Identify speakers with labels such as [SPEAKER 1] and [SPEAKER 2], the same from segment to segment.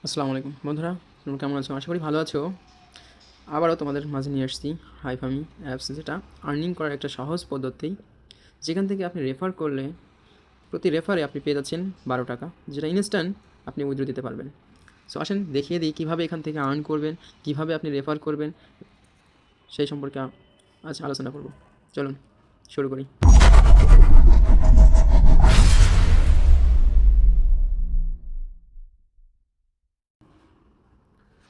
[SPEAKER 1] আসসালামু আলাইকুম বন্ধুরা, তোমরা কেমন আছো? আশা করি ভালো আছো। আবারও তোমাদের মাঝে নিয়ে আসছি হাইফামি অ্যাপস, যেটা আর্নিং করার একটা সহজ পদ্ধতি, যেখান থেকে আপনি রেফার করলে প্রতি রেফারে আপনি পেয়ে যাচ্ছেন 12 টাকা, যেটা ইনস্ট্যান্ট আপনি উইথড্র দিতে পারবেন। সো আসেন দেখিয়ে দিই কীভাবে এখান থেকে আর্ন করবেন, কীভাবে আপনি রেফার করবেন, সেই সম্পর্কে আজ আলোচনা করব। চলুন শুরু করি।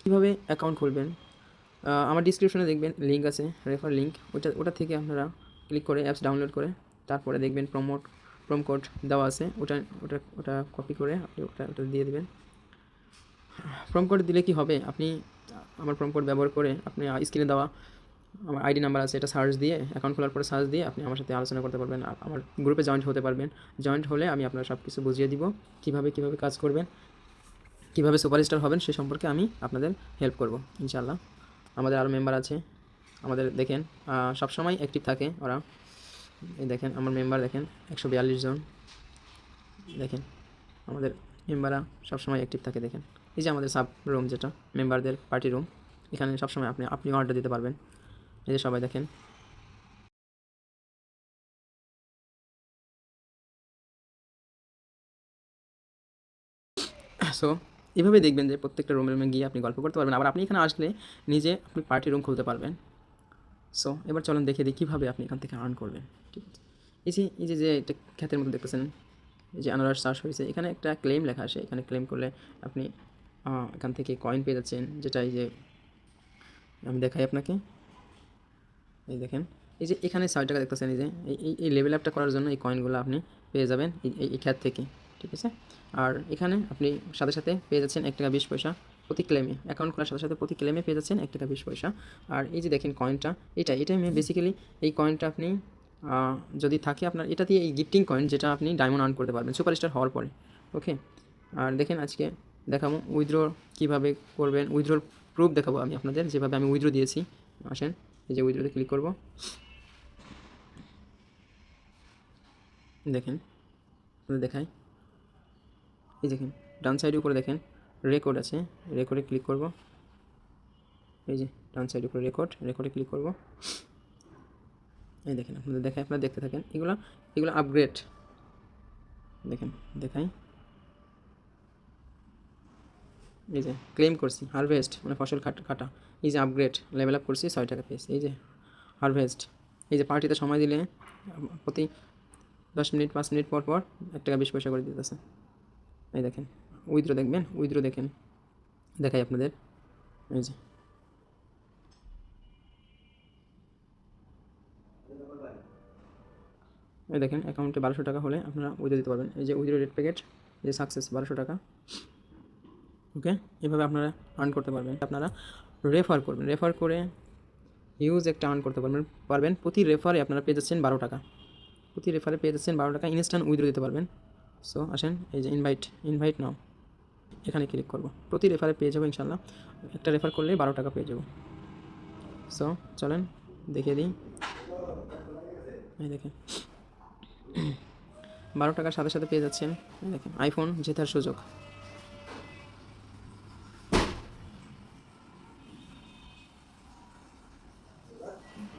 [SPEAKER 1] কীভাবে অ্যাকাউন্ট খুলবেন, আমার ডিসক্রিপশনে দেখবেন লিঙ্ক আছে, রেফার লিঙ্ক, ওটা থেকে আপনারা ক্লিক করে অ্যাপস ডাউনলোড করে তারপরে দেখবেন প্রোম কোড দেওয়া আছে, ওটা ওটা ওটা কপি করে আপনি ওটা দিয়ে দেবেন। প্রোম কোড দিলে কি হবে, আপনি আমার প্রোম কোড ব্যবহার করে আপনি স্ক্রিনে দেওয়া আমার আইডি নাম্বার আছে, এটা সার্চ দিয়ে অ্যাকাউন্ট খোলার পরে সার্চ দিয়ে আপনি আমার সাথে আলোচনা করতে পারবেন, আমার গ্রুপে জয়েন্ট হতে পারবেন। জয়েন্ট হলে আমি আপনার সব কিছু বুঝিয়ে দিব, কীভাবে কাজ করবেন, কীভাবে সুপারস্টার হবেন, সে সম্পর্কে আমি আপনাদের হেল্প করব ইনশাআল্লাহ। আমাদের আরও মেম্বার আছে, আমাদের দেখেন সবসময় অ্যাক্টিভ থাকে ওরা। এই দেখেন আমার মেম্বার দেখেন 142 জন। দেখেন আমাদের মেম্বাররা সবসময় অ্যাক্টিভ থাকে। দেখেন এই যে আমাদের সাব রুম, যেটা মেম্বারদের পার্টি রুম, এখানে সবসময় আপনি অর্ডার দিতে পারবেন। এই যে সবাই দেখেন। সো এভাবে দেখবেন যে প্রত্যেকটা রুমে গিয়ে আপনি গল্প করতে পারবেন, আবার আপনি এখানে আসলে নিজে আপনি পার্টি রুম খুলতে পারবেন। সো এবার চলুন দেখে দিই কীভাবে আপনি এখান থেকে আর্ন করবেন। ঠিক আছে, এই যে একটা খ্যাতের মধ্যে দেখতেছেন, এই যে আনারস চাষ হয়েছে, এখানে একটা ক্লেম লেখা আসে, এখানে ক্লেম করলে আপনি এখান থেকে কয়েন পেয়ে যাচ্ছেন, যেটা এই যে আমি দেখাই আপনাকে। এই দেখেন, এই যে এখানে 6 টাকা দেখতেছেন, এই যে এই লেভেল আপটা করার জন্য এই কয়েনগুলো আপনি পেয়ে যাবেন এই খ্যাত থেকে। ঠিক আছে, আর এখানে আপনি সাথে সাথে পেয়ে যাচ্ছেন 1 টাকা 20 পয়সা প্রতি ক্লেমে। অ্যাকাউন্ট খোলার সাথে সাথে প্রতি ক্লেমে পেয়ে যাচ্ছেন 1 টাকা 20 পয়সা। আর এই যে দেখেন কয়েনটা, এটাই বেসিক্যালি এই কয়েনটা আপনি যদি থাকে আপনার, এটা দিয়ে এই গিফটিং কয়েন, যেটা আপনি ডায়মন্ড আর্ন করতে পারবেন সুপারস্টার হওয়ার পরে। ওকে, আর দেখেন আজকে দেখাবো উইথড্র কীভাবে করবেন, উইথড্রোর প্রুফ দেখাবো আমি আপনাদের, যেভাবে আমি উইথড্র দিয়েছি। আসেন এই যে উইথড্রোতে ক্লিক করব, দেখেন আপনাদের দেখাই। এই দেখেন ডান সাইডের উপরে দেখেন রেকর্ড আছে, রেকর্ডে ক্লিক করব। এই যে ডান সাইডের উপরে রেকর্ডে ক্লিক করব। এই দেখেন আপনাদের দেখাই, আপনারা দেখতে থাকেন। এগুলো আপগ্রেড, দেখেন দেখাই। এই যে ক্লেম করছি হারভেস্ট, মানে ফসল কাটা। এই যে আপগ্রেড লেভেল আপ করছি, 6 টাকা পেয়েছি। এই যে হারভেস্ট, এই যে পার্টিতে সময় দিলে প্রতি 10 মিনিট 5 মিনিট পর পর 1 টাকা 20 পয়সা করে দিতেছে। এই দেখেন উইথড্র দেখবেন, উইথড্র দেখেন, দেখাই আপনাদের। এই যে এই দেখেন অ্যাকাউন্টে 1200 টাকা হলে আপনারা উইথড্র দিতে পারবেন। এই যে উইথড্র রেড প্যাকেট, এই যে সাকসেস 1200 টাকা। ওকে, এভাবে আপনারা আর্ন করতে পারবেন। আপনারা রেফার করবেন, রেফার করে হিউজ একটা আর্ন করতে পারবেন। প্রতি রেফারে আপনারা পেয়ে যাচ্ছেন 12 টাকা, প্রতি রেফারে পেয়ে যাচ্ছেন 12 টাকা, ইনস্ট্যান্ট উইথড্র দিতে পারবেন। সো আসেন এই যে ইনভাইট নাও, এখানে ক্লিক করব, প্রতি রেফারে পেয়ে যাবো ইনশাল্লাহ। একটা রেফার করলে 12 টাকা পেয়ে যাবো। সো চলেন দেখিয়ে দিই। এই দেখেন 12 টাকার সাথে সাথে পেয়ে যাচ্ছেন, দেখেন আইফোন জেতার সুযোগ।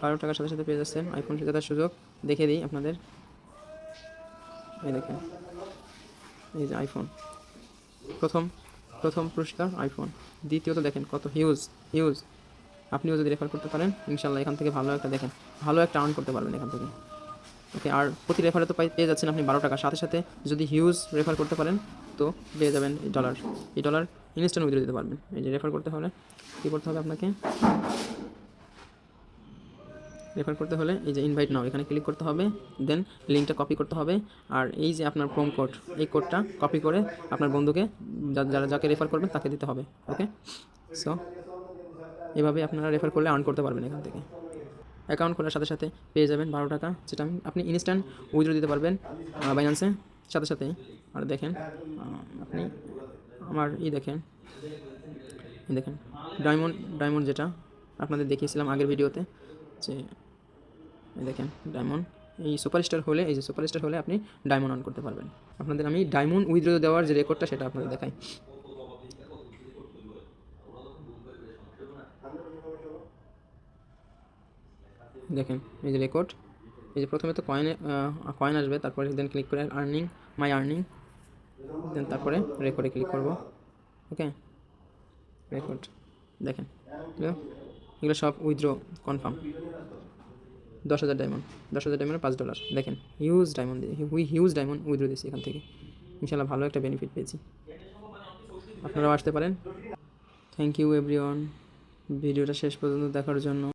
[SPEAKER 1] 12 টাকার সাথে সাথে পেয়ে যাচ্ছেন আইফোন জেতার সুযোগ। দেখে দিই আপনাদের, এই দেখেন এই যে আইফোন, প্রথম পুরস্কার আইফোন। দ্বিতীয়ত দেখেন কত হিউজ। আপনিও যদি রেফার করতে পারেন ইনশাল্লাহ এখান থেকে ভালো একটা আর্ন করতে পারবেন এখান থেকে। ওকে, আর প্রতি রেফারে তো পেয়ে যাচ্ছেন আপনি 12 টাকা, সাথে সাথে যদি হিউজ রেফার করতে পারেন তো পেয়ে যাবেন এই ডলার ইনস্ট্যান্ট উইথড্র দিতে পারবেন। এই যে রেফার করতে হলে কী করতে হবে আপনাকে, রেফার করতে হলে এই যে ইনভাইট নাও, এখানে ক্লিক করতে হবে, দেন লিঙ্কটা কপি করতে হবে। আর এই যে আপনার প্রোম কোড, এই কোডটা কপি করে আপনার বন্ধুকে, যাকে রেফার করবেন তাকে দিতে হবে। ওকে, সো এভাবে আপনারা রেফার করলে আর্ন করতে পারবেন এখান থেকে। অ্যাকাউন্ট খোলার সাথে সাথে পেয়ে যাবেন 12 টাকা, যেটা আপনি ইনস্ট্যান্ট উইথড্র দিতে পারবেন বাইন্যান্সে সাথে সাথেই। আর দেখেন আপনি আমার দেখেন ডায়মন্ড যেটা আপনাদের দেখিয়েছিলাম আগের ভিডিওতে, যে দেখেন ডায়মন্ড, এই সুপারস্টার হলে আপনি ডায়মন্ড আর্ন করতে পারবেন। আপনাদের আমি ডায়মন্ড উইথড্র দেওয়ার যে রেকর্ডটা সেটা আপনাদের দেখাই। দেখেন এই যে রেকর্ড, এই যে প্রথমে তো কয়েন আসবে, তারপরে দেন ক্লিক করে আর্নিং, মাই আর্নিং, দেন তারপরে রেকর্ডে ক্লিক করব। ওকে, রেকর্ড দেখেন এগুলো সব উইথড্র কনফার্ম। 10,000 ডায়মন্ড, 10,000 ডায়মন্ডে $5। দেখেন হিউজ ডায়মন্ড দিয়ে হিউজ ডায়মন্ড উইথড্র দিয়েছি এখান থেকে, ইনশাল্লাহ ভালো একটা বেনিফিট পেয়েছি। আপনারাও আসতে পারেন। থ্যাংক ইউ এভরিওয়ান ভিডিওটা শেষ পর্যন্ত দেখার জন্য।